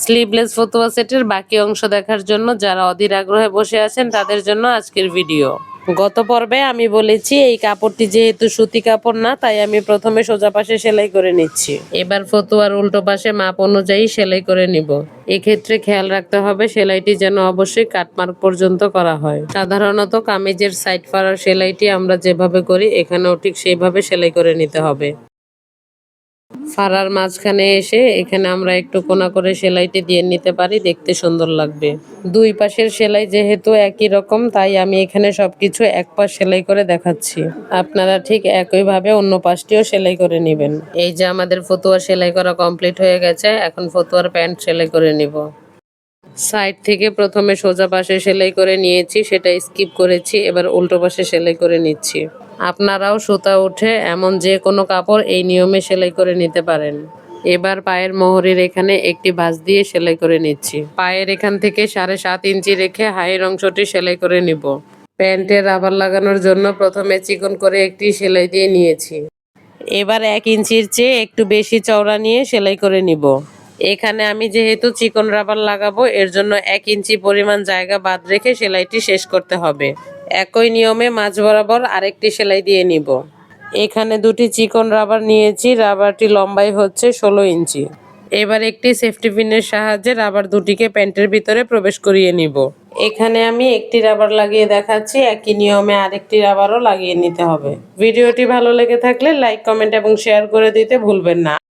Sleeveless ফতুয়া সেটের বাকি অংশ দেখার জন্য যারা অধীর আগ্রহে বসে আছেন তাদের জন্য আজকের ভিডিও। গত পর্বে আমি বলেছি এই কাপড়টি যেহেতু সুতি কাপড় না, তাই আমি প্রথমে সোজা পাশে সেলাই করে নিচ্ছি। এবার ফতুয়ার উল্টো পাশে মাপ অনুযায়ী সেলাই করে নিব। এক্ষেত্রে খেয়াল রাখতে হবে সেলাইটি যেন অবশ্যই কাটমার্ক পর্যন্ত করা হয়। সাধারণত কামিজের সাইড ফাড়ার সেলাইটি আমরা যেভাবে করি এখানেও ঠিক সেইভাবে সেলাই করে নিতে হবে। ফাড়ার মাঝখানে এসে এখানে আমরা একটু কোনা করে সেলাইটি দিয়ে নিতে পারি, দেখতে সুন্দর লাগবে। দুই পাশের সেলাই যেহেতু একই রকম, তাই আমি এখানে সবকিছু এক পাশ সেলাই করে দেখাচ্ছি। আপনারা ঠিক একইভাবে অন্য পাশটিও সেলাই করে নেবেন। এই যে আমাদের ফতুয়া সেলাই করা কমপ্লিট হয়ে গেছে, এখন ফতুয়ার প্যান্ট সেলাই করে নিব। সাইড থেকে প্রথমে সোজা পাশে সেলাই করে নিয়েছি, সেটা স্কিপ করেছি, এবার উল্টো পাশে সেলাই করে নিচ্ছি। আপনারাও সুতা উঠে এমন যে কোনো কাপড় এই নিয়মে সেলাই করে নিতে পারেন। এবার পায়ের মোহরের এখানে একটি ভাঁজ দিয়ে সেলাই করে নিচ্ছি। পায়ের এখান থেকে 7.5 ইঞ্চি রেখে হাইয়ের অংশটি সেলাই করে নিব। প্যান্টের রাবার লাগানোর জন্য প্রথমে চিকন করে একটি সেলাই দিয়ে নিয়েছি। এবার 1 ইঞ্চির চেয়ে একটু বেশি চওড়া নিয়ে সেলাই করে নিব। এখানে আমি যেহেতু চিকন রাবার লাগাবো, এর জন্য 1 ইঞ্চি পরিমাণ জায়গা বাদ রেখে সেলাইটি শেষ করতে হবে। একই নিয়মে মাঝ বরাবর আরেকটি সেলাই দিয়ে নিব। এখানে দুটি চিকন রাবার নিয়েছি, রাবারটি লম্বাই হচ্ছে 16 ইঞ্চি। এবার একটি সেফটি পিনের সাহায্যে রাবার দুটিকে প্যান্টের ভিতরে প্রবেশ করিয়ে নিব। এখানে আমি একটি রাবার লাগিয়ে দেখাচ্ছি, একই নিয়মে আরেকটি রাবারও লাগিয়ে নিতে হবে। ভিডিওটি ভালো লেগে থাকলে লাইক, কমেন্ট এবং শেয়ার করে দিতে ভুলবেন না।